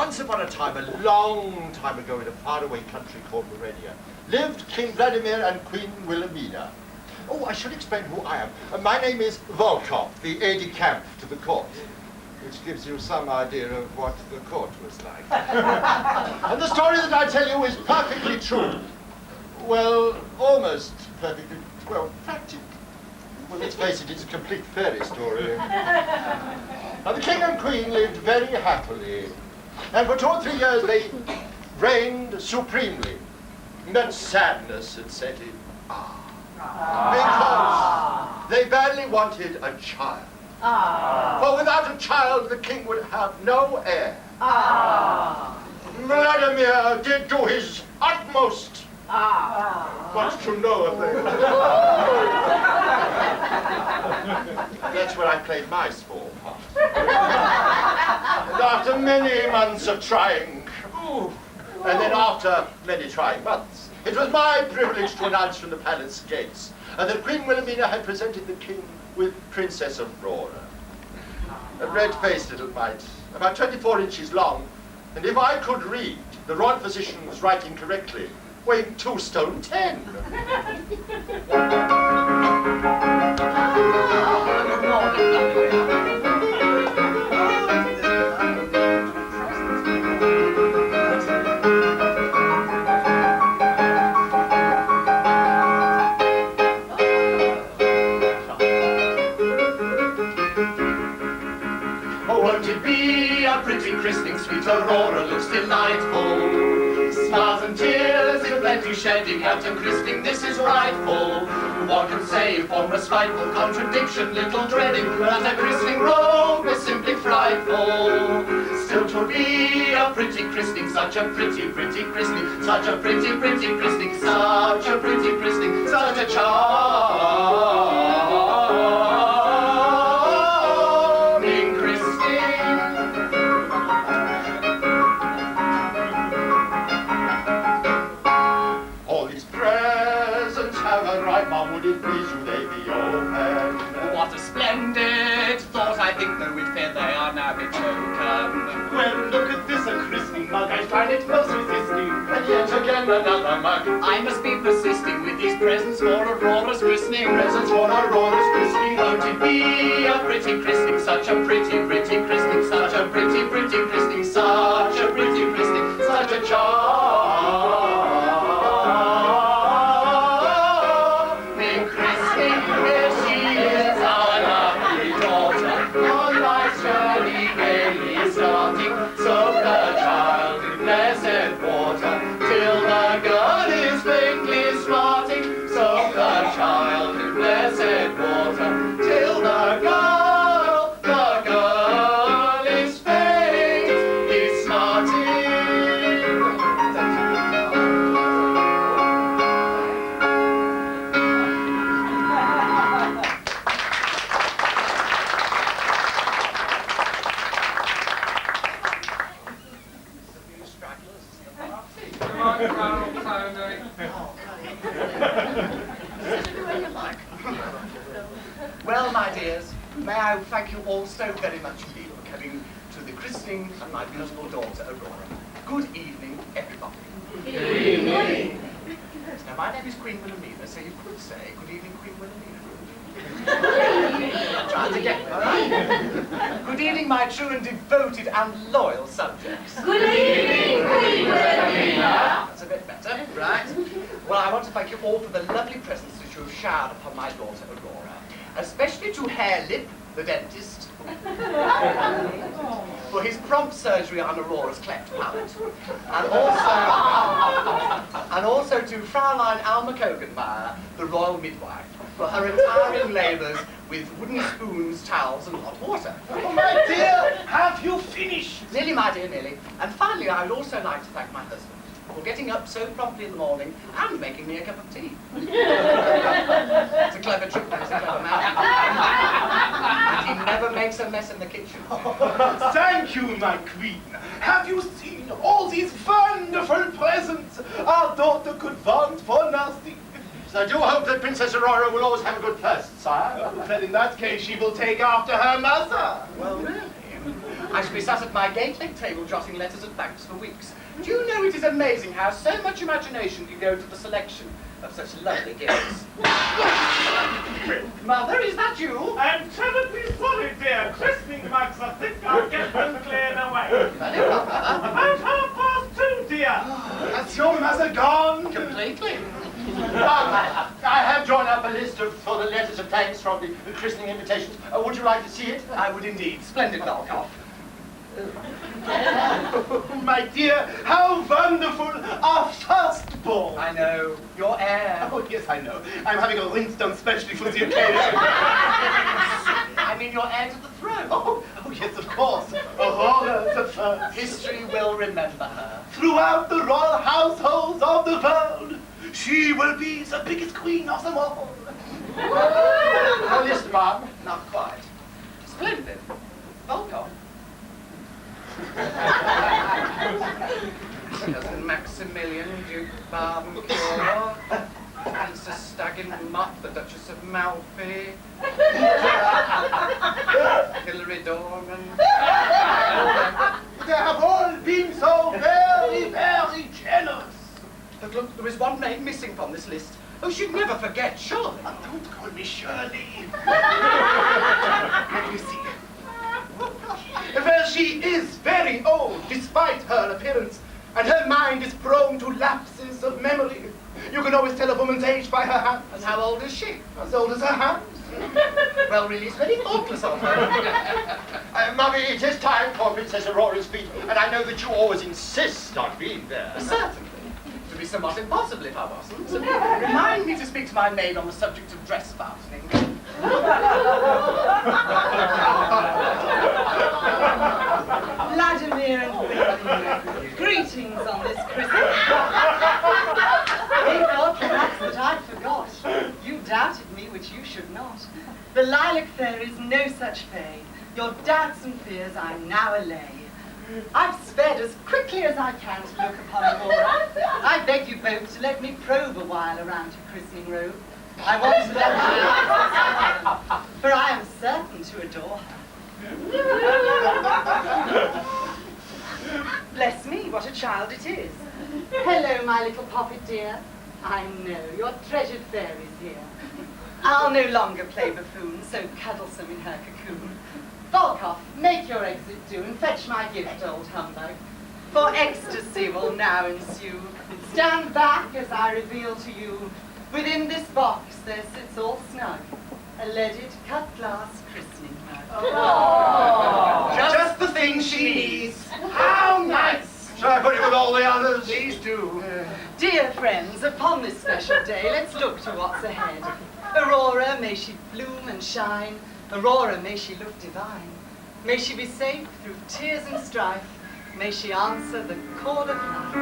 Once upon a time, a long time ago, in a faraway country called Laver, lived King Vladimir and Queen Wilhelmina. Oh, I should explain who I am. My name is Volkoff, the aide-de-camp to the court, which gives you some idea of what the court was like. And the story that I tell you is perfectly true. Well, almost perfectly, well, practically. Well, let's face it, it's a complete fairy story. Now, the king and queen lived very happily, and for 2 or 3 years they reigned supremely. And then sadness had set in. Because they badly wanted a child. For without a child, the king would have no heir. Vladimir did do his utmost. Wants to know if they... That's where I played my small part. And after many months of trying, and then after many trying months, it was my privilege to announce from the palace gates that Queen Wilhelmina had presented the king with Princess Aurora. A red-faced little mite, about 24 inches long, and if I could read, the royal physician was writing correctly, weighing 2 stone 10. Pretty christening, sweet Aurora looks delightful. Smiles and tears in plenty shedding at a christening, this is rightful. One can say from a spiteful contradiction, little dreading that a christening robe is simply frightful. Still to be a pretty christening, such a pretty christening, such a pretty christening, such a pretty christening, such a charming christening. Would it please you they be open? What a splendid thought, I think though with fear they are now betoken. Well, look at this, a christening mug, I find it most resisting. And yet again another mug. I must be persisting with these presents for Aurora's christening. Presents for Aurora's christening. Won't it be a pretty christening, such a pretty christening, such a pretty christening, such a pretty christening, such a Well, my dears, may I thank you all so very much indeed for coming to the christening of my beautiful daughter, Aurora. Good evening, everybody. Good evening. Now, my name is Queen Wilhelmina, so you could say, good evening, Queen Wilhelmina. Try it again, all right? Good evening, my true and devoted and loyal subjects. Good evening, Queen Wilhelmina. That's a bit better, right? Well, I want to thank you all for the lovely presents that you have showered upon my daughter, Aurora. Especially to Hairlip, the dentist, for his prompt surgery on Aurora's cleft palate, and also to Fraulein Alma Kogenmeier, the royal midwife, for her retiring labours with wooden spoons, towels, and hot water. Oh, my dear, have you finished? Nearly, my dear, nearly. And finally, I would also like to thank my husband for getting up so promptly in the morning and making me a cup of tea. It's a clever trick, though, it's a clever man. And he never makes a mess in the kitchen. Thank you, my queen. Have you seen all these wonderful presents our daughter could want for nothing? So I do hope that Princess Aurora will always have a good first, sire. But in that case, she will take after her mother. Well, really? I shall be sat at my gate-leg table jotting letters at banks for weeks. Do you know it is amazing how so much imagination can go to the selection of such lovely gifts? Mother, is that you? I'm terribly sorry, dear. Christening mugs, I think I'll get them cleared away. About 2:30, dear. Has your mother gone? Completely. I have drawn up a list for the letters of thanks from the christening invitations. Would you like to see it? I would indeed. Splendid, Volkoff. My dear, how wonderful! Our firstborn! I know. Your heir. Oh, yes, I know. I'm having a ring done specially for the occasion. I mean your heir to the throne. Oh, yes, of course. Aurora the first. History will remember her. Throughout the royal households of the world, she will be the biggest queen of them all. A list, ma'am. Not quite. Splendid. Volkoff. Cousin Maximilian, Duke of Baden-Württemberg, Princess Staggin Mutt, the Duchess of Malfi, Hilary Dorman. They have all been so very, very generous. But look, there is one name missing from this list. Oh, she'd never forget, surely. Don't call me Shirley. Let me see. Well, she is very old, despite her appearance, and her mind is prone to lapses of memory. You can always tell a woman's age by her hands. And how old is she? As old as her hands. Well, really, it's very thoughtless of her. Mummy, it is time for Princess Aurora's feet, and I know that you always insist on being there. Certainly. It would be somewhat impossible if I wasn't. Remind me to speak to my maid on the subject of dress fastening. Vladimir and Egan, greetings on this Christmas. They thought perhaps that I forgot. You doubted me, which you should not. The Lilac fair is no such fay. Your doubts and fears I now allay. I've sped as quickly as I can to look upon Aurora. I beg you both to let me probe a while around your christening robe. I want to let you know, for I am certain to adore her. Bless me, what a child it is. Hello, my little poppet dear. I know, your treasured fairy's here. I'll no longer play buffoon, so cuddlesome in her cocoon. Volkoff, make your exit do and fetch my gift, old humbug. For ecstasy will now ensue. Stand back as I reveal to you. Within this box there sits all snug a leaded cut glass christening mug. Oh. Just the thing she needs. How nice! Shall I put it with all the others? Please do. Dear friends, upon this special day, let's look to what's ahead. Aurora, may she bloom and shine. Aurora, may she look divine. May she be safe through tears and strife. May she answer the call of life.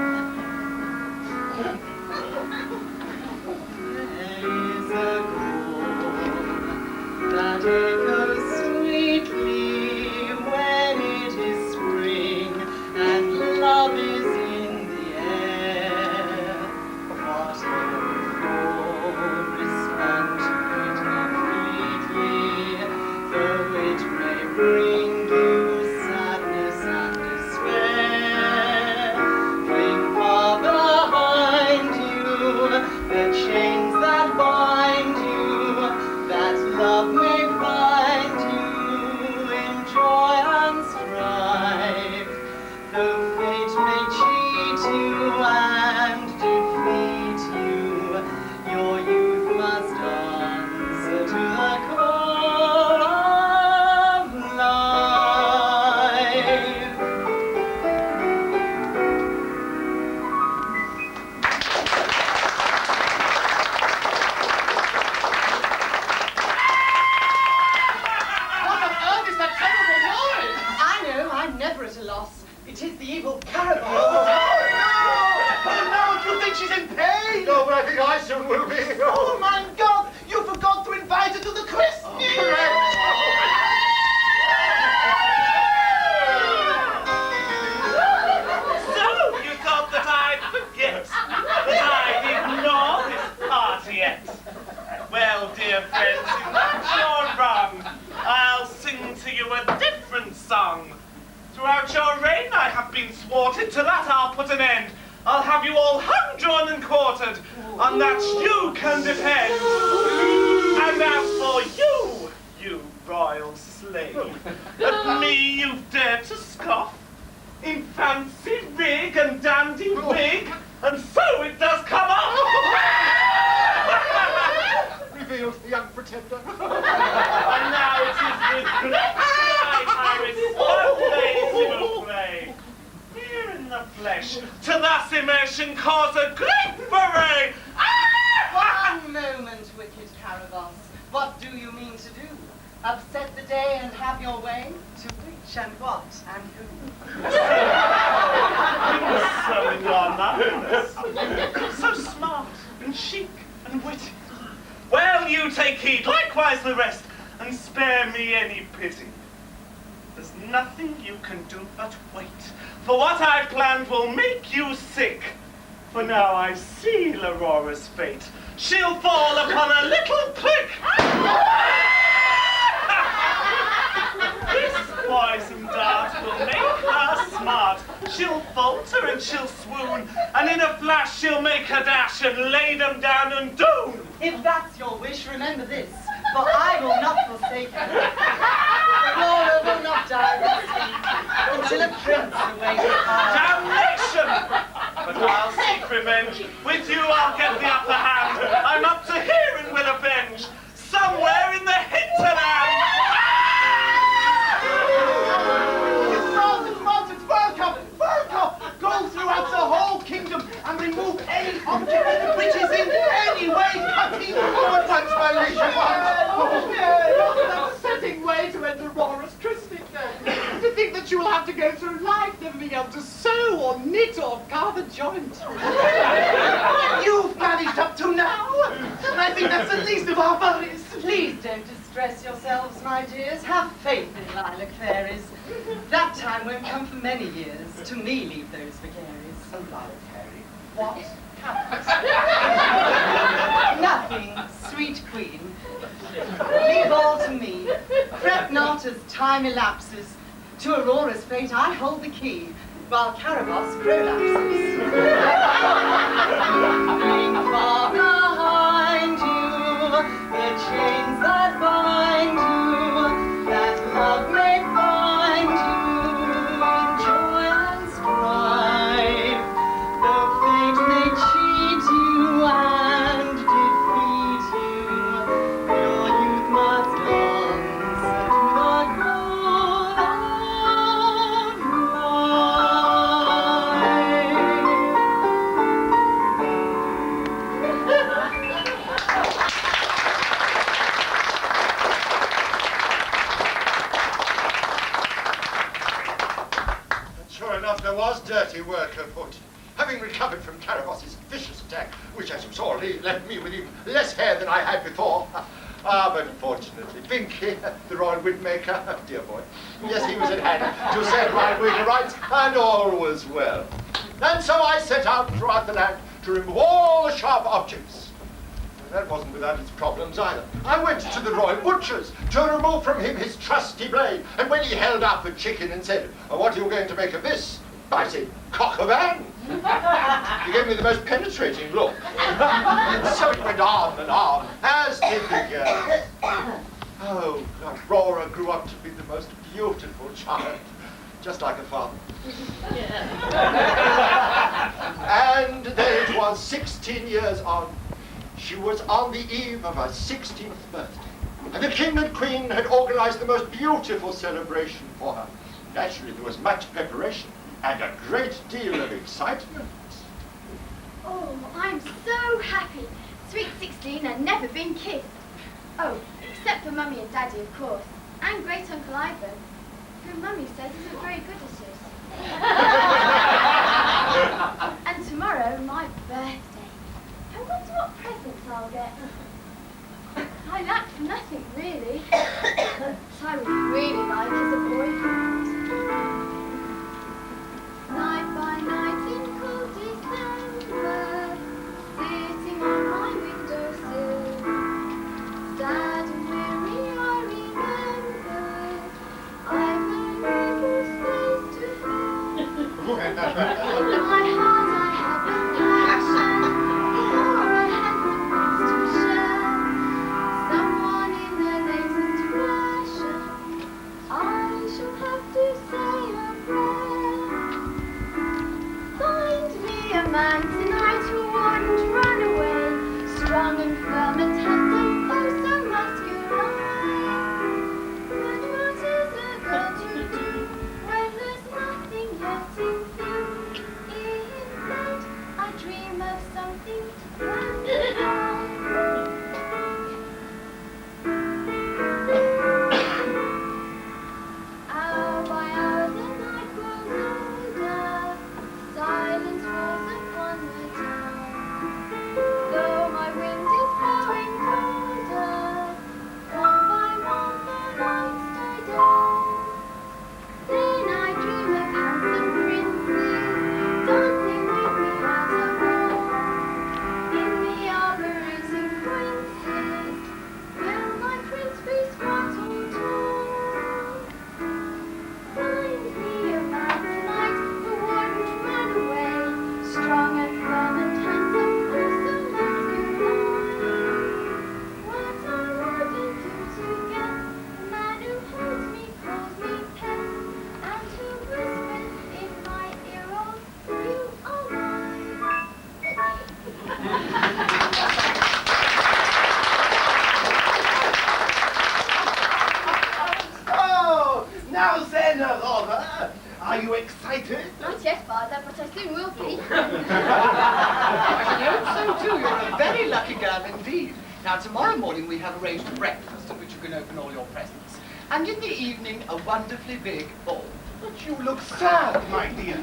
There is a chord that echoes sweetly when it is spring and love is in the air. Whatever chord respond to it completely, though it may bring you sadness and despair. Fling far behind you the chains that bind you, that love may find you in joy and strife. Though fate may cheat you and defeat you, your youth must answer to the call of life. What on earth is that terrible noise? I know, I'm never at a loss. It is the evil Caribosse. Oh, no! Do you think she's in pain? No, but I think I soon will be. Oh, my God! You forgot to invite her to the christening! So, you thought that I'd forget, that I'd ignore this partiette? Well, dear friends, in that you're wrong. I'll sing to you a different song. Throughout your reign I have been thwarted. To that I'll put an end. I'll have you all hung, drawn, and quartered. On that you can depend. And as for you, you royal slave, at me you've dared to scoff. In fancy rig and dandy wig, and so it does come off. Reveals the young pretender. And now it is with great delight I respond, s'il vous plaît. Here in the flesh, to thus immersion cause a great foray. One moment, wicked Caribosse. What do you mean to do? Upset the day and have your way? To which and what and who? So in your nothingness, so smart and chic and witty. Well, you take heed, likewise the rest, and spare me any pity. There's nothing you can do but wait, for what I've planned will make you sick. For now I seal Aurora's fate. She'll fall upon a little prick. This poison dart will make her smart. She'll falter and she'll swoon, and in a flash she'll make her dash and lay them down and doom. If that's your wish, remember this, for I will not forsake you. Aurora will not die with sleep until a prince awaits her. Damnation! But I'll seek revenge. With you I'll get the upper hand. I'm up to here and will avenge. Somewhere in the hinterland. Volkoff! Go throughout the whole kingdom and remove any object which is in any way cutting forward once, my liege. Not an upsetting way to end Aurora's christening day. To think that you will have to go through life never being able to sew or knit or carve a joint. You've managed up to now, and I think that's the least of our worries. Please don't distress yourselves, my dears. Have faith in Lilac fairies. That time won't come for many years. To me leave those vagaries. A Lilac fairy? What? Nothing, sweet queen. Leave all to me. Fret not as time elapses. To Aurora's fate I hold the key, while Caribosse prolapses. Leaving far behind you the chains that bind you, that love may find you in joy and strife. Though fate may cheat you and defeat you, your youth must answer to the goal of Sure enough, there was dirty work afoot. Having recovered from Caribosse's vicious attack, which, as you saw, left me with even less hair than I had before. But fortunately, Flunkey, the royal wigmaker, dear boy, yes, he was at hand to set my wig right, and all was well. And so I set out throughout the land to remove all the sharp objects. That wasn't without its problems either. I went to the royal butcher's to remove from him his trusty blade, and when he held up a chicken and said, "What are you going to make of this?" I said, "Cock a van." He gave me the most penetrating look. So it went on and on, as did the girl. Oh, Aurora grew up to be the most beautiful child, just like her father. And then it was 16 years on. She was on the eve of her 16th birthday, and the king and queen had organized the most beautiful celebration for her. Naturally, there was much preparation and a great deal of excitement. Oh, I'm so happy. Sweet 16 and never been kissed. Oh, except for Mummy and Daddy, of course. And Great Uncle Ivan, who Mummy says isn't very good at it. And tomorrow, my birthday. I wonder what presents I'll get. I lack for nothing, really. What I would really like is a boyfriend. Night by night in cold December, sitting on my windowsill, sad and weary I remember, I've no little space my heart I have a passion, for I have things to share. Someone in the latest fashion, I shall have to say a prayer. Find me a man tonight who wouldn't run away, strong and firm and handsome, oh so masculine. But what is a girl to do when there's nothing yet in view? Instead, I dream of something grand and high. Hour by hour the night grows older, silence falls upon the town. Though my wind is blowing colder, one by one the lights die down. Then I dream of handsome princes dancing with me as a ball. In the arboretum princes, will my prince be squat or tall? Find me a man tonight who wouldn't run away, strong and firm and handsome, oh so masculine. What I wouldn't do to get a man who holds me, calls me pet, and who whispers in my ear, oh, you are mine. Oh, now then, Aurora, are you excited? Not yet, Father, but I soon will be. I should hope so too. You're a very lucky girl indeed. Now, tomorrow morning we have arranged a breakfast at which you can open all your presents. And in the evening, a wonderfully big ball. But you look sad, my dear.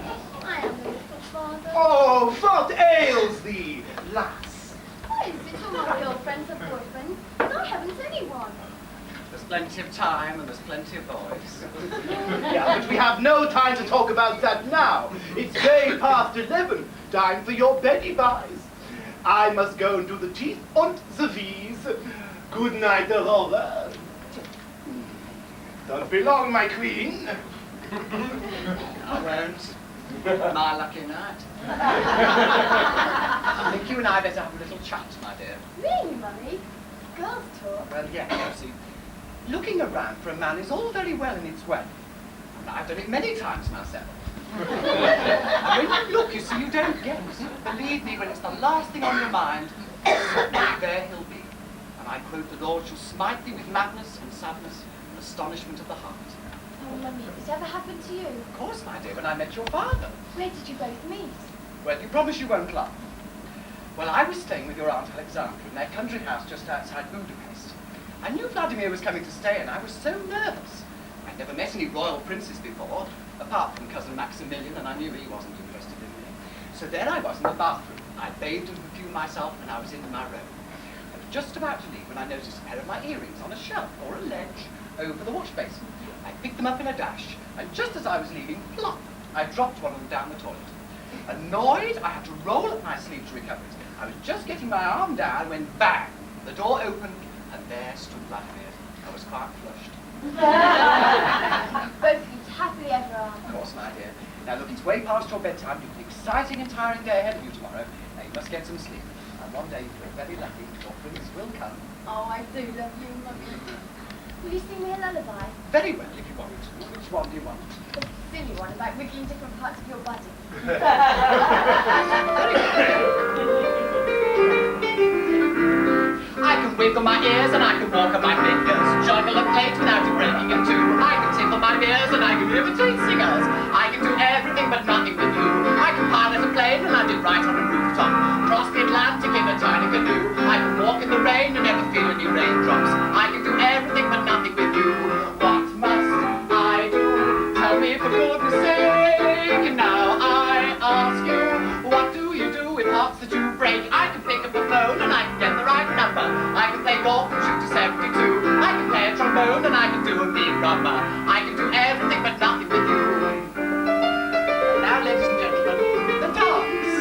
I am a little father. Oh, what ails thee, lass? Why is it all my girlfriends and boyfriends, and I haven't anyone? There's plenty of time and there's plenty of boys. Yeah, but we have no time to talk about that now. It's way past 11. Time for your Betty buys. I must go and do the teeth and the V's. Good night, Aurora. Don't be long, my queen. I won't. My lucky night. I think you and I better have a little chat, my dear. Really, Mummy? Girls talk. Well, yeah, you see, looking around for a man is all very well in its way. And I've done it many times myself. When you look, you see, you don't guess. Believe me, when it's the last thing on your mind, there he'll be. And I quote, the Lord shall smite thee with madness and sadness and astonishment of the heart. Oh, Mummy, did it ever happen to you? Of course, my dear, when I met your father. Where did you both meet? Well, you promise you won't laugh. Well, I was staying with your Aunt Alexandra in their country house just outside Budapest. I knew Vladimir was coming to stay, and I was so nervous. I'd never met any royal princes before, apart from cousin Maximilian, and I knew he wasn't interested in me. So there I was in the bathroom. I bathed and perfumed myself, and I was in my robe. I was just about to leave when I noticed a pair of my earrings on a shelf or a ledge over the wash basin. I picked them up in a dash, and just as I was leaving, plop, I dropped one of them down the toilet. Annoyed, I had to roll up my sleeve to recover it. I was just getting my arm down when bang, the door opened, and there stood Vladimir. I was quite flushed. Both of you happily ever after. Of course, my dear. Now look, it's way past your bedtime. You've an exciting and tiring day ahead of you tomorrow. Now you must get some sleep. And one day, if you're very lucky, your prince will come. Oh, I do love you, Mummy. Will you sing me a lullaby? Very well, if you want to. Which one do you want? The silly one about wiggling different parts of your body. I can wiggle my ears and I can walk on my fingers, juggle a plate without it breaking in two. I can tickle my ears and I can imitate singers. I can do everything but nothing with you. I can pilot a plane and land it right on a rooftop. Cross the Atlantic in a tiny canoe. I can walk in the rain and never feel any raindrops. I can do everything but nothing with you. What must I do? Tell me for goodness sake. Now I ask you, what do you do with hearts that you break? I can pick up the phone and I can get the right number. I can play golf and shoot to 72. I can play a trombone and I can do a mean rummer. I can do everything but nothing with you. Now, ladies and gentlemen, the dance.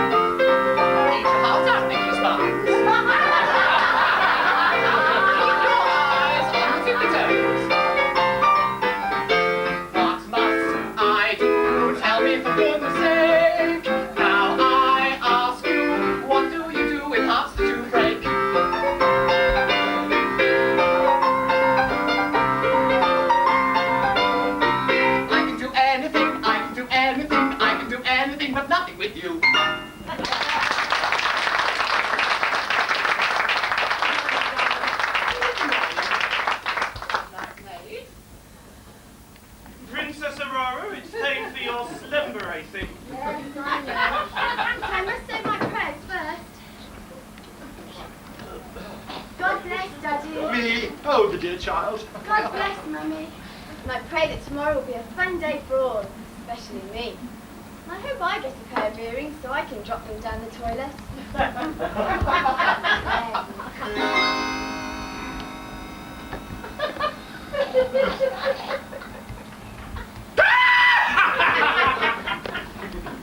Eat your heart out, Nicholas Barnes. the dear child. God bless, Mummy. And I pray that tomorrow will be a fun day for all, especially me. And I hope I get a pair of earrings so I can drop them down the toilet.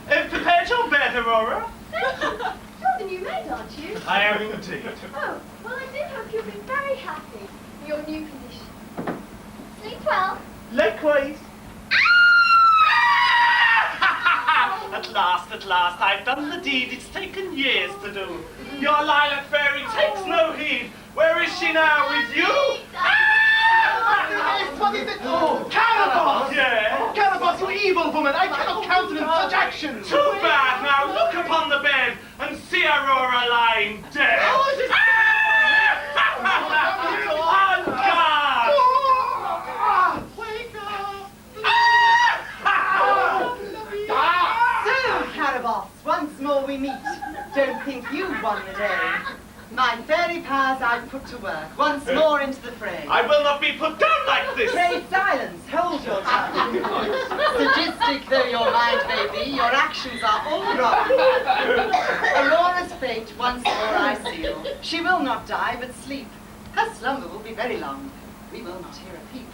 Have prepared your bed, Aurora? You're the new maid, aren't you? I am indeed. Oh, well, I do hope you'll be very happy in your new position. Sleep well. Likewise. At last, I've done the deed it's taken years to do. Your lilac fairy takes no heed. Where is she now, with you? What is it? Oh, Caribosse! Yeah? Caribosse, you evil woman! I cannot countenance such action! Too bad. Now look upon the bed and see Aurora lying dead. Oh, it is... On guard! Wake up! So, Caribosse, once more we meet. Don't think you've won the day. My fairy powers I've put to work, once more into the fray. I will not be put down like this. Pray silence, hold your tongue. Sadistic though your mind may be, your actions are all wrong. Aurora's fate once more I seal. She will not die, but sleep. Her slumber will be very long. We will not hear a peep.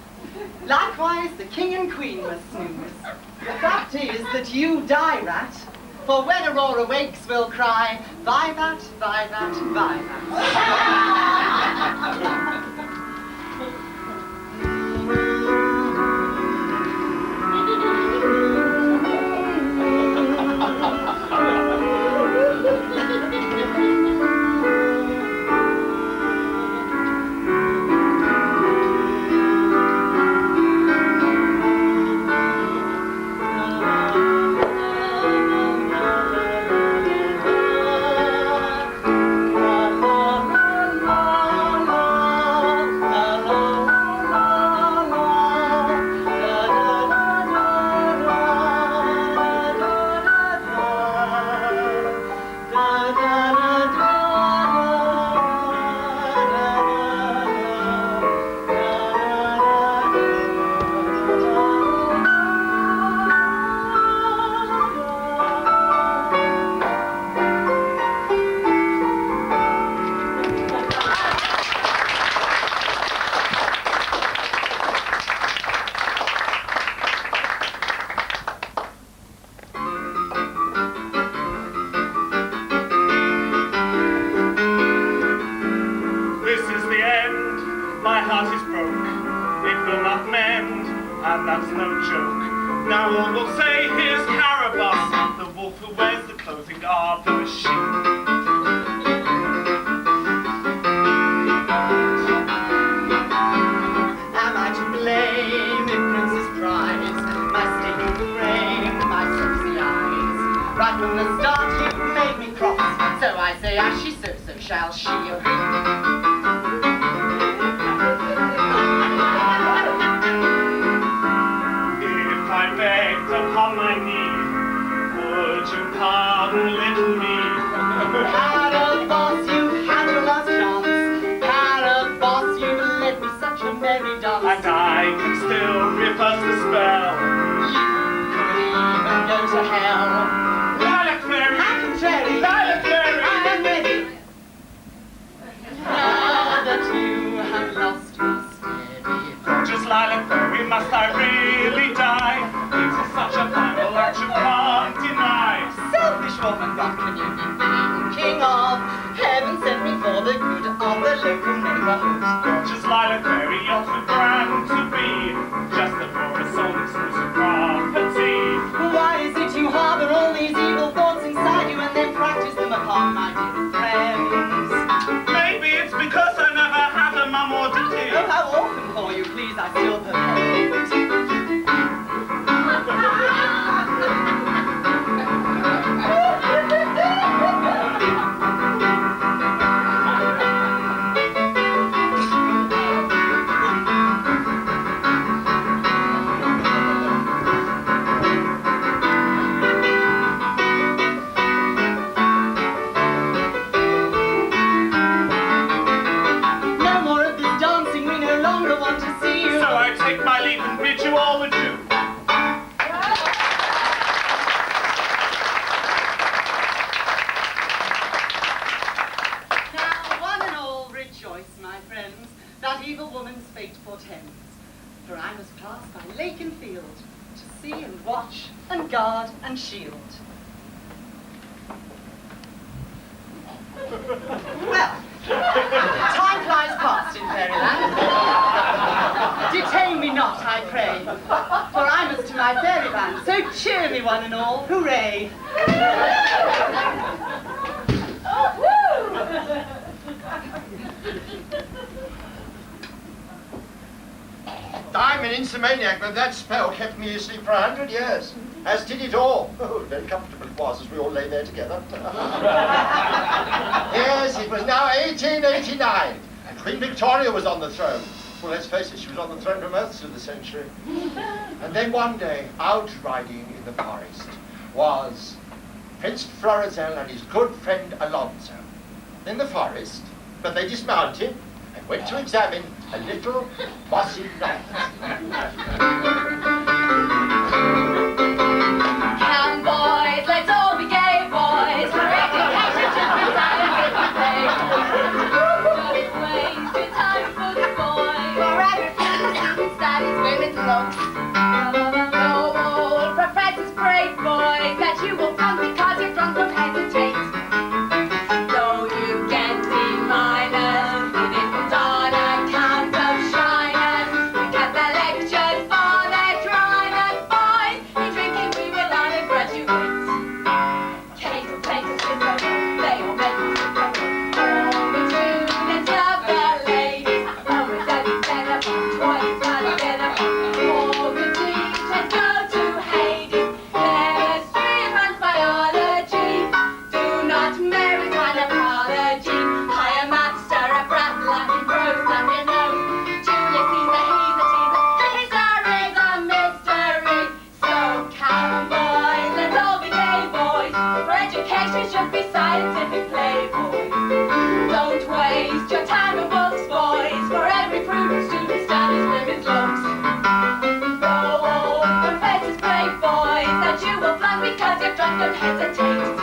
Likewise, the king and queen must snooze. The fact is that you die, rat. For when Aurora wakes, we'll cry, Vivat, Vivat, Vivat. evil woman's fate portends. For I must pass by lake and field, to see and watch and guard and shield. Well, time flies past in fairyland. Detain me not, I pray, for I must to my fairy band, so cheer me one and all, hooray! I'm an insomniac, but that spell kept me asleep for 100 years, as did it all. Oh, very comfortable it was as we all lay there together. Yes, it was now 1889, and Queen Victoria was on the throne. Well, let's face it, she was on the throne for most of the century. And then one day, out riding in the forest, was Prince Florizel and his good friend Alonso. In the forest, but they dismounted and went to examine a little mossy rat. Come boys, let's all be gay boys. For education should be silent every day. Don't waste your time for the boys. For everything the student studies women's looks. No old professors pray, boys, that you will flunk because you're drunk, don't hesitate. Though you get D minus, it isn't on account of shyness. Because the lectures for their dryness, boys, in drinking we will learn and graduate. Cases, places, sisters, they all make you sick. All the students love their ladies. Always at the center, twice by the dinner. All the teachers go to Hades. Chemistry and math, biology. Do not merit an apology. Higher maths, stir a brat, Latin, prose, and you know. Julius Caesar, he's a teaser. History is a mystery. So come boys, let's all be gay boys. For education should be scientific play, boys. Don't waste your time in books, boys. For every prudent student studies women's looks. Though all professors pray, boys, that you will flunk because you're drunk, don't hesitate.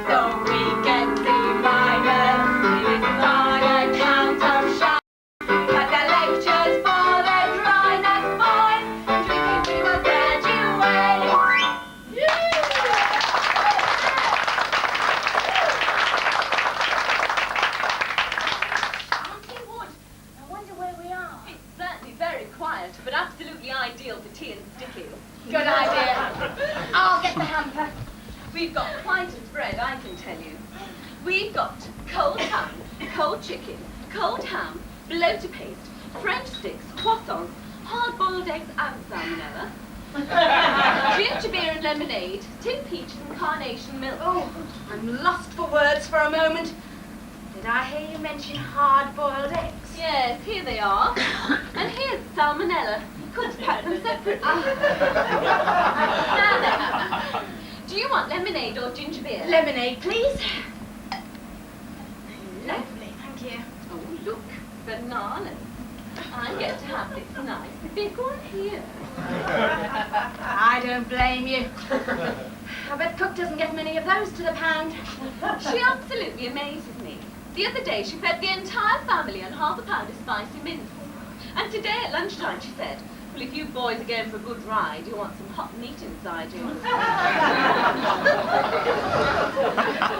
Though we get D minus, it isn't on account of shy. But the lectures for their dryness, boys, drinking we will graduate. Auntie Wood, I wonder where we are. It's certainly very quiet, but absolutely ideal for tea and sticky. Good idea. I'll get the hamper. We've got quite a spread, I can tell you. We've got cold ham, cold chicken, cold ham, bloater paste, French sticks, croissants, hard-boiled eggs and salmonella, ginger beer and lemonade, tin peaches and carnation milk. Oh, I'm lost for words for a moment. Did I hear you mention hard-boiled eggs? Yes, here they are. And here's salmonella. Could pack them separately. Now then, do you want lemonade or ginger beer? Lemonade, please. Lovely. Thank you. Oh, look, bananas. I get to have this nice big one here. I don't blame you. I bet Cook doesn't get many of those to the pound. She absolutely amazes me. The other day she fed the entire family on half a pound of spicy mince. And today at lunchtime she said, well, if you boys are going for a good ride, you want some hot meat inside you.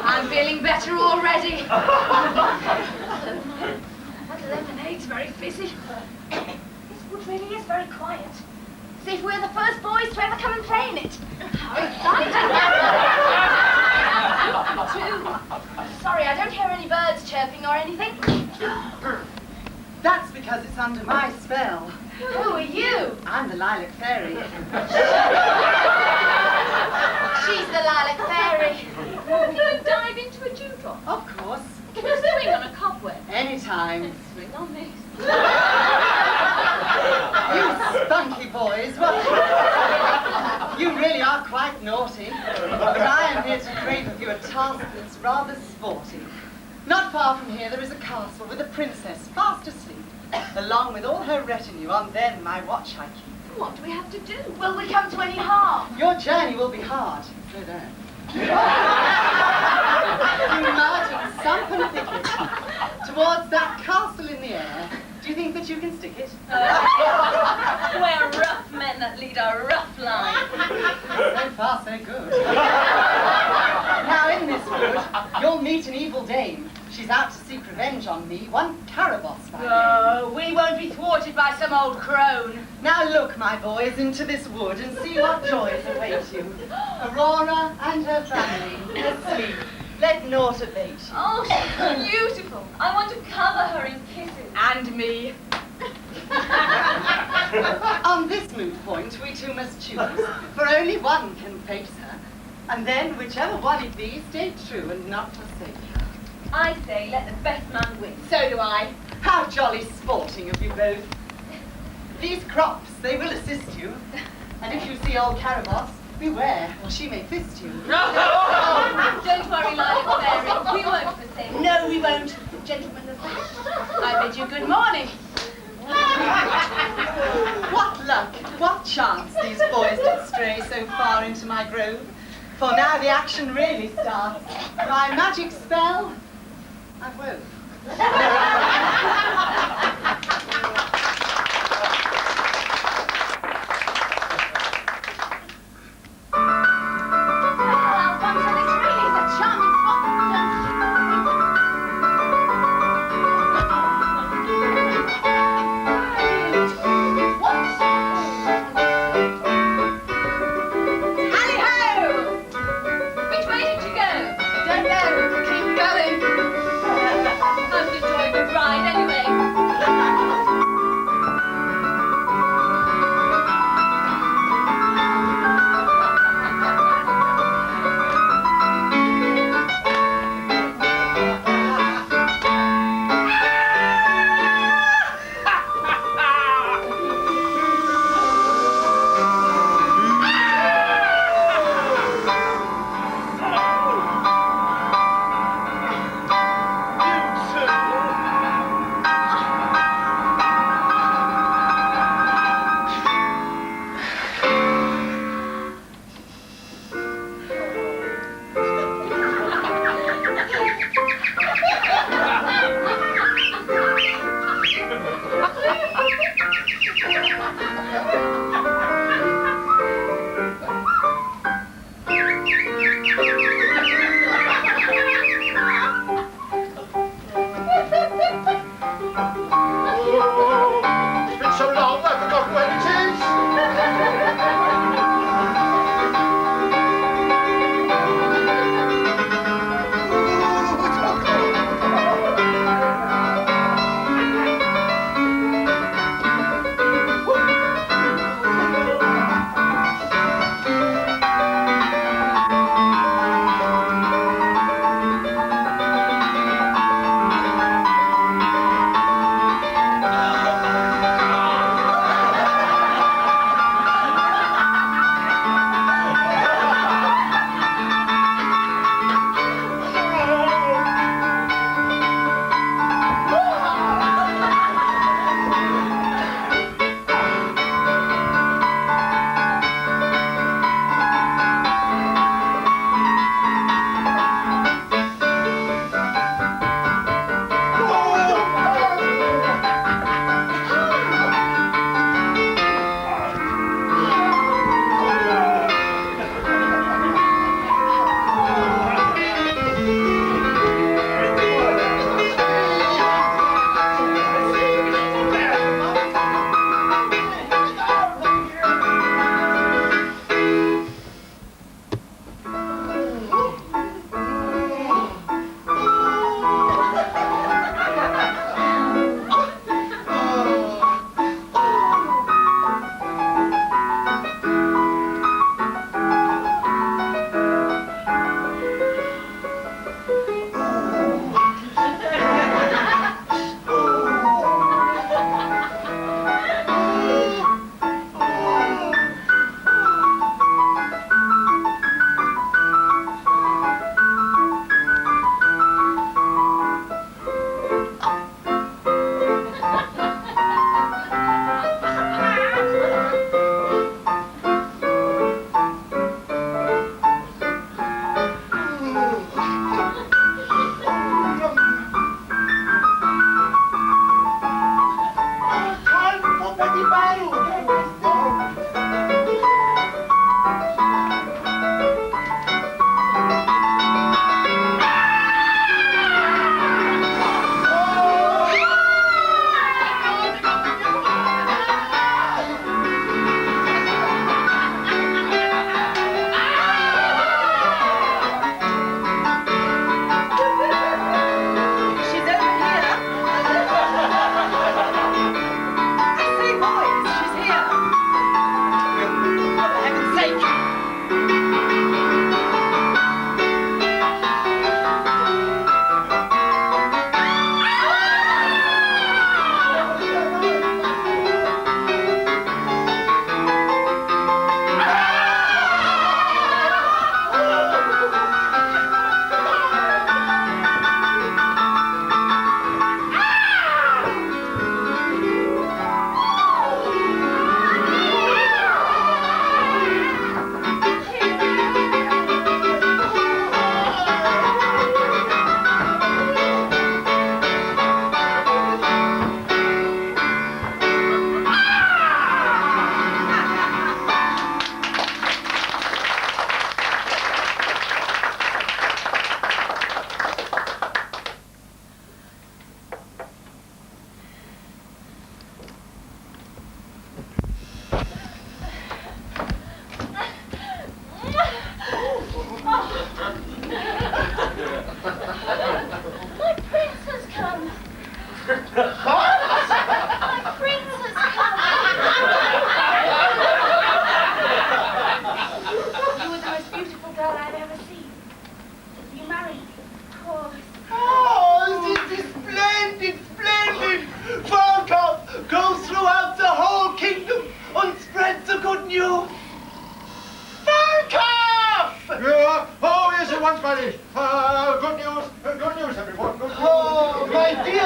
I'm feeling better already. That lemonade's very fizzy. This wood really is very quiet. As if we're the first boys to ever come and play in it. How exciting! Sorry, I don't hear any birds chirping or anything. That's because it's under my spell. Who are you? I'm the Lilac Fairy. She's the Lilac Fairy. Can I dive into a dewdrop? Of course. Can you swing on a cobweb? Anytime. Let's swing on this. You spunky boys. Well, you really are quite naughty. But I am here to crave of you a task that's rather sporty. Not far from here there is a castle with a princess fast asleep, along with all her retinue. On them my watch I keep. What do we have to do? Will we come to any harm? Your journey will be hard. So there. You march in sump and thicket towards that castle in the air. Do you think that you can stick it? We're rough men that lead a rough life. So far, so good. Now, in this wood, you'll meet an evil dame. She's out to seek revenge on me, one Caribosse by name. Oh, we won't be thwarted by some old crone. Now look, my boys, into this wood and see what joys await you. Aurora and her family, asleep. Let naught abate you. Oh, she's beautiful. I want to cover her in kisses. And me. On this moot point, we two must choose, for only one can face her. And then, whichever one it be, stay true and not forsake her. I say, let the best man win. So do I. How jolly sporting of you both. These crops, they will assist you. And if you see old Caribosse, beware, or she may fist you. Don't worry, Lilac Fairy. We won't forsake. No, we won't. Gentlemen of I bid you good morning. What luck, what chance these boys did stray so far into my grove. For now the action really starts. My magic spell, I wove. Which way did you go? Don't know. Keep going. How did you enjoy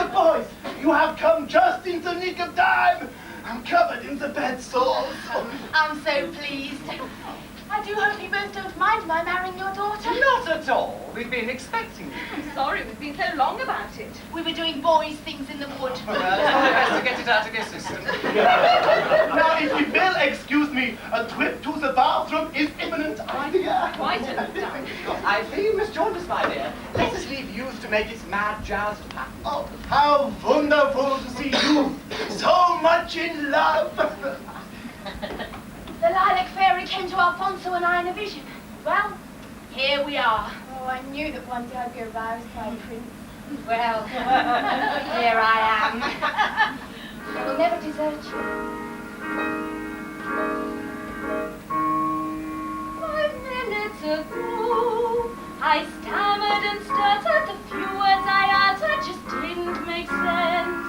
Good boys, you have come just in the nick of time. I'm covered in the bed sores. I'm so pleased. I do hope you both don't mind my marrying your daughter. Not at all. We've been expecting you. I'm sorry we've been so long about it. We were doing boys' things in the wood. Well, it's probably best to get it out of your system. Now, if you will excuse me, a trip to the bathroom is imminent, my dear. Quite understand. I fear you must join us, my dear. Let us leave youth to make its mad jazz happen. Oh, how wonderful to see you so much in love. The Lilac Fairy came to Alfonso and I in a vision. Well, here we are. Oh, I knew that one day I'd be aroused by a prince. Well, here I am. I will never desert you. 5 minutes ago, I stammered and stuttered. The few words I uttered just didn't make sense.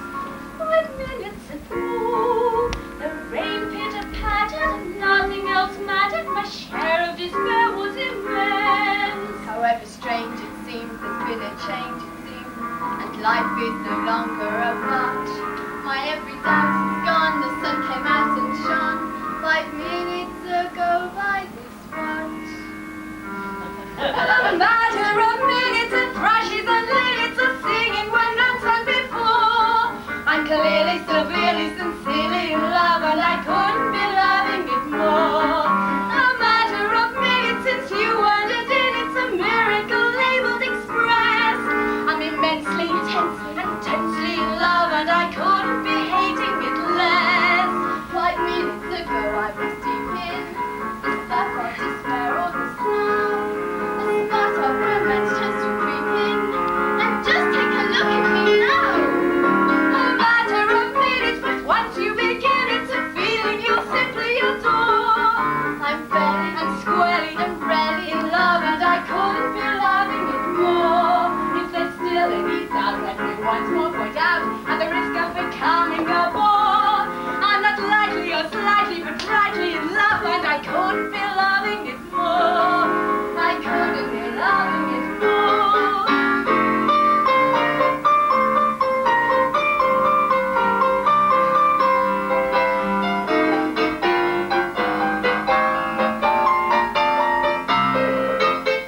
5 minutes ago, the rain pitter-pattered and nothing else mattered. My share of despair was immense. However strange it seems, there's been a change it seems, and life is no longer a part. My every doubt is gone, the sun came out and shone 5 minutes ago by this watch. A matter of minutes, and thrushes and linnets are singing when not sung before. I'm clearly, severely, sincerely in love, and I couldn't be loving it more. A matter of minutes since you wandered in, it's a miracle labeled express. I'm immensely, intensely, and tensely in love, and I couldn't be hating it less. 5 minutes ago I was deep in the spark of despair or the snow. A spark of romance just to creep in, and just take a look at me now. A matter of minutes, but once you begin, it's a feeling you'll simply adore. I'm fairly And squarely and really in love, and I couldn't be loving it more. If there's still any doubt, let me once more point out, at the risk of becoming a bore, I'm not lightly or slightly, but rightly in love, and I couldn't be loving it more. I couldn't be loving it more.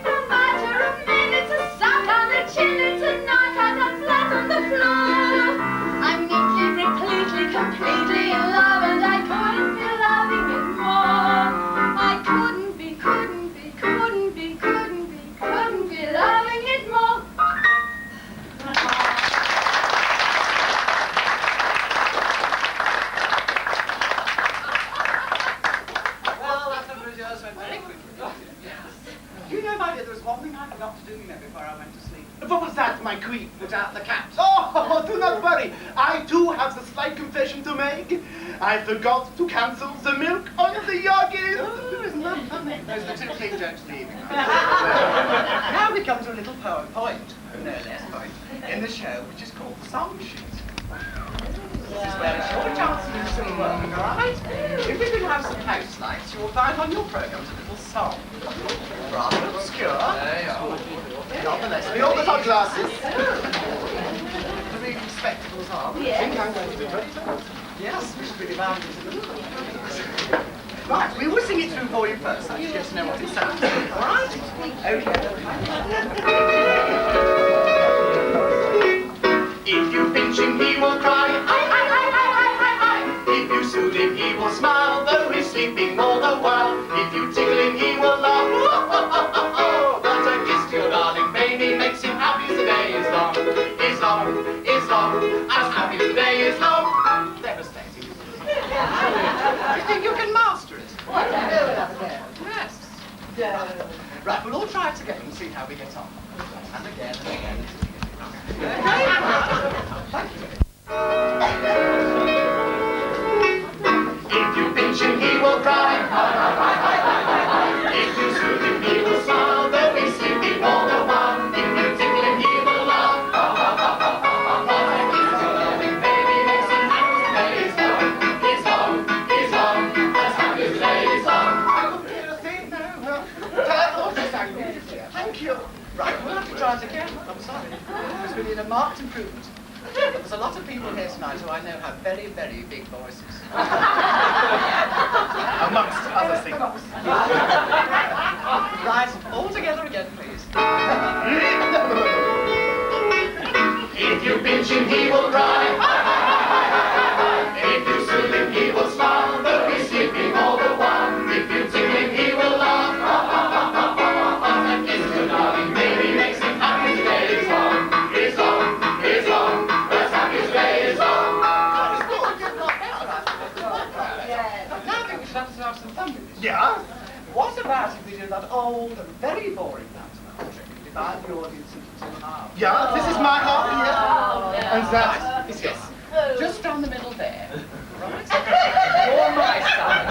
A matter of minutes, a suck on the chin, it's a knock and a flat on the floor. I'm neatly, completely in love, and I couldn't be loving it more. I couldn't be loving it more. Well, that number of yours went very quickly. You know, my dear, there was one thing I forgot to do, before I went to sleep. What was that, my queen? Put out the cat. Oh, do not worry. I too have the slight confession to make. I forgot to cancel the milk on the yogurt. Oh, isn't that funny? Those are the two clean jokes leaving. Now we come to a little point, no less point, in the show, which is called the Song Sheet. This is where it's your chance to do some work, all right? If we can have some house lights, you will find on your programs a little song. Rather obscure. Nonetheless, we all got our glasses. The reading spectacles on. I think I'm going to do very well. Yes, we should be bound into the Right, we will sing it through for you first, so you get to know what it sounds like. All right? Okay. If you pinch him, he will cry. If you soothe him, he will smile, though he's sleeping all the while. If you tickle him, he will laugh. But a kiss to your darling baby makes him happy as the day is long. Is long, as happy as the day is long. Devastating. You think you can master it? Yes. Right, we'll all try it together and see how we get on. And again and again. Thank you. If you pinch him, he will cry. If you soothe him, he will smile, though he's sleeping all the while. If you tickle him, he will laugh. His loving baby makes him happy as the day is long. Is long, as happy as the day is long. Thank you. Right, we'll have to try it again. I'm sorry. Because we need a marked There's a lot of people here tonight who I know have very, very big voices. Amongst other things. Right, all together again, please. If you pinch him, he will cry. If you soothe him, he will smile, but he's sleeping all the while. If you tickle him, he will laugh. And kiss your darling baby makes him happy. His day is long, is long, is long. Let's have his day is long. Now I think we should have some fun with this. Yeah? What about if we do that old and very boring pantomime trick? Divide the audience into two halves. Yeah, this is my half here. And that is Yes. yours. Just down the middle there. Right? You're my side.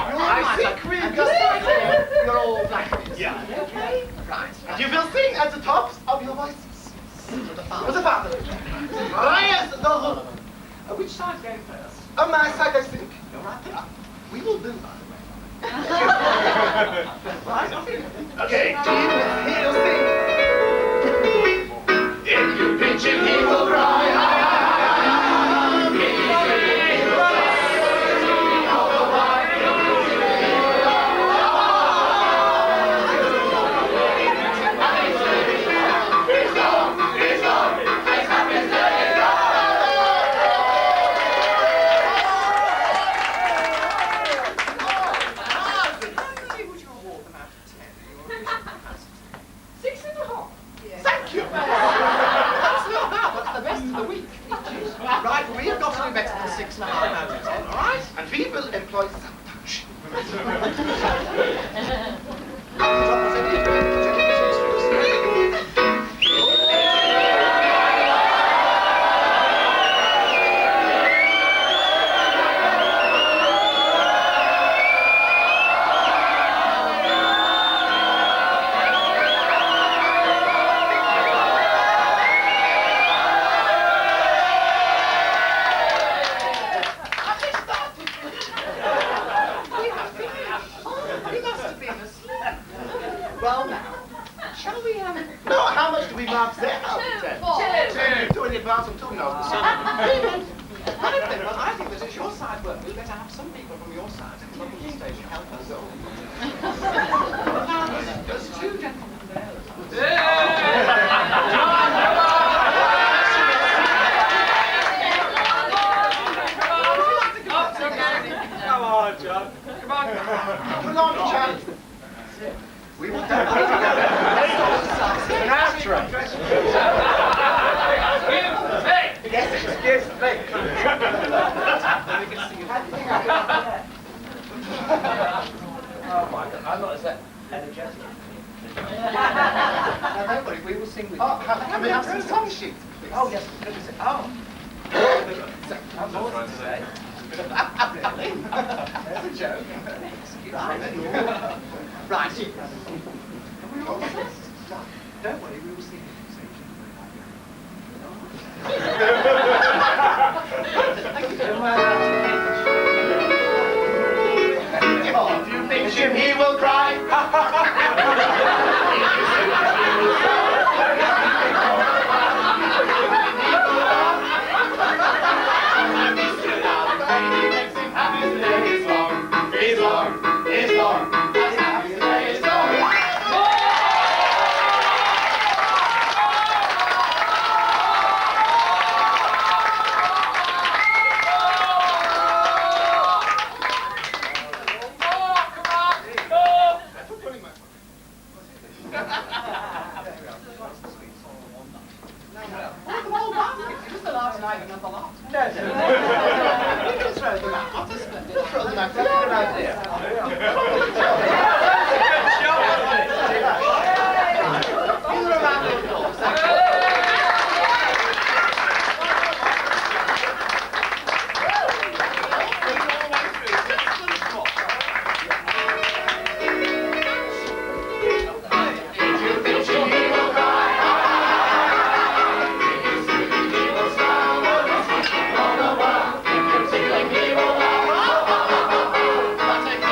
You're I my think side. we've And got this side something. here, you're all like this. Yeah. Okay? Right. You will sing at the tops of your voices. With the With the father. Yes, the whole. Which side's going first? On my side, I think. You're right there. We will do, by the way. Right. Okay, Jean, he'll sing. If you pinch him, he will cry. Thank you. That's not bad. That's the best of the week. Right, we've got to do better than 6.5 out of 10, all right? And we will employ some touch. Well, now, shall we No, how much do we mark that out of 10? Two. 2 in advance of 2 notes. Well, I think that as your side work, we better have some people from your side to come up on the stage and help us. Now, there's two gentlemen there. Come on, John. Come on. Come on, Chad. We will do it together. Hey! Yes, excuse me. Oh my God, I'm not as energetic. Now don't worry, we will sing with you. Oh, can we have some song sheets, please? Oh yes, good to see. Oh. I'm more to say. There's a joke. Right. Right. Are we all set? Don't worry, we will sing with you. Thank you very much. If you pinch him, he will cry. He's long, he's long, his happy day is long. Just the last night and the lot. No. We can throw them out. Throw them out. That's a good idea. Give them a round of applause. Thank you. Take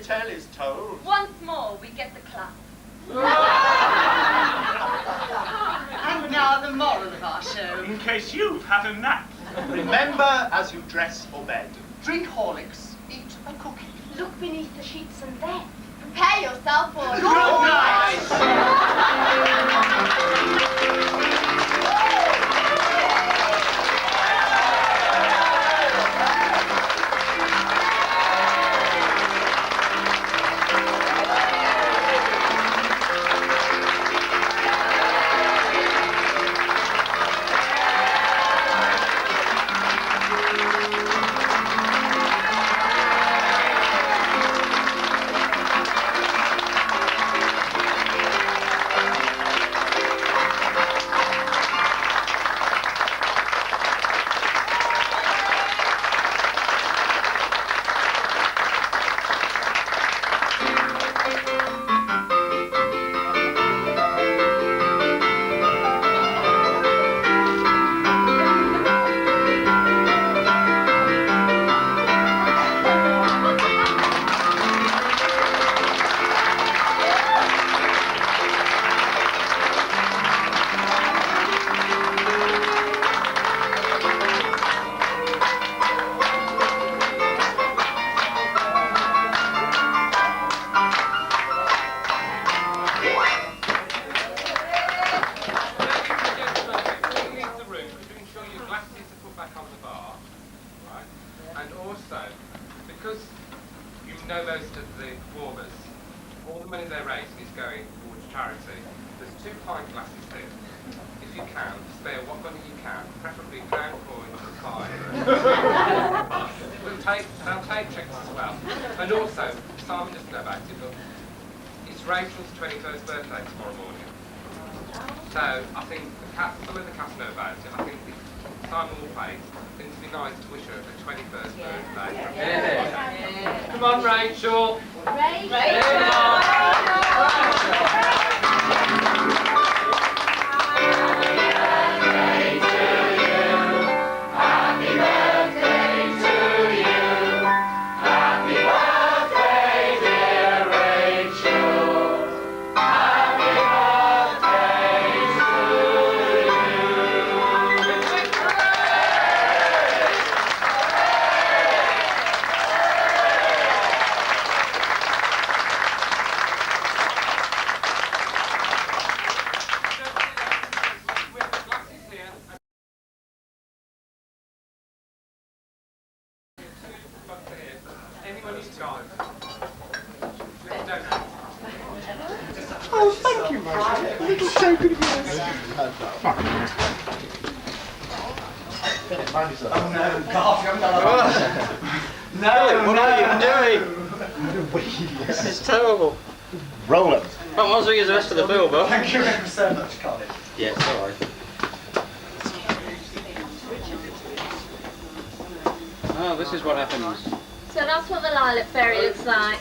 fairy tale is told. Once more, we get the clap. And now the moral of our show. In case you've had a nap. Remember as you dress for bed. Drink Horlicks, eat a cookie. Look beneath the sheets and then prepare yourself for Good night! Oh, thank you, Margaret. A little token of yours. Oh no, gosh, you haven't done that. What are you doing? This is terrible. Roll it. Well, might as well use the rest of the bill, Bob. Thank you ever so much, Colin. Yeah, it's alright. Oh, this is what happens. So that's what the Lilac Fairy looks like.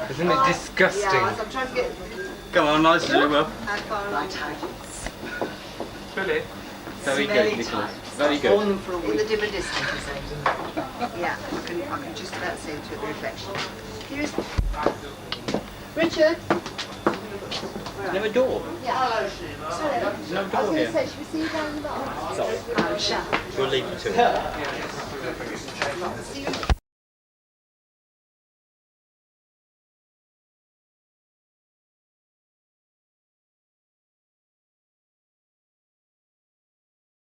Isn't it disgusting? Yeah, I'm trying to get... Come on, nicely, Will. How far right Philip? Very good, Nicholas. Very In good. the dimmer distance, you say? Yeah, I can just about see into the reflection. Here's... Richard? Is there a door? Yeah. Sorry. There's no I was door going to here. say, should we see you down the bottom? Sorry. I'm sure. We'll leave it to it. See you.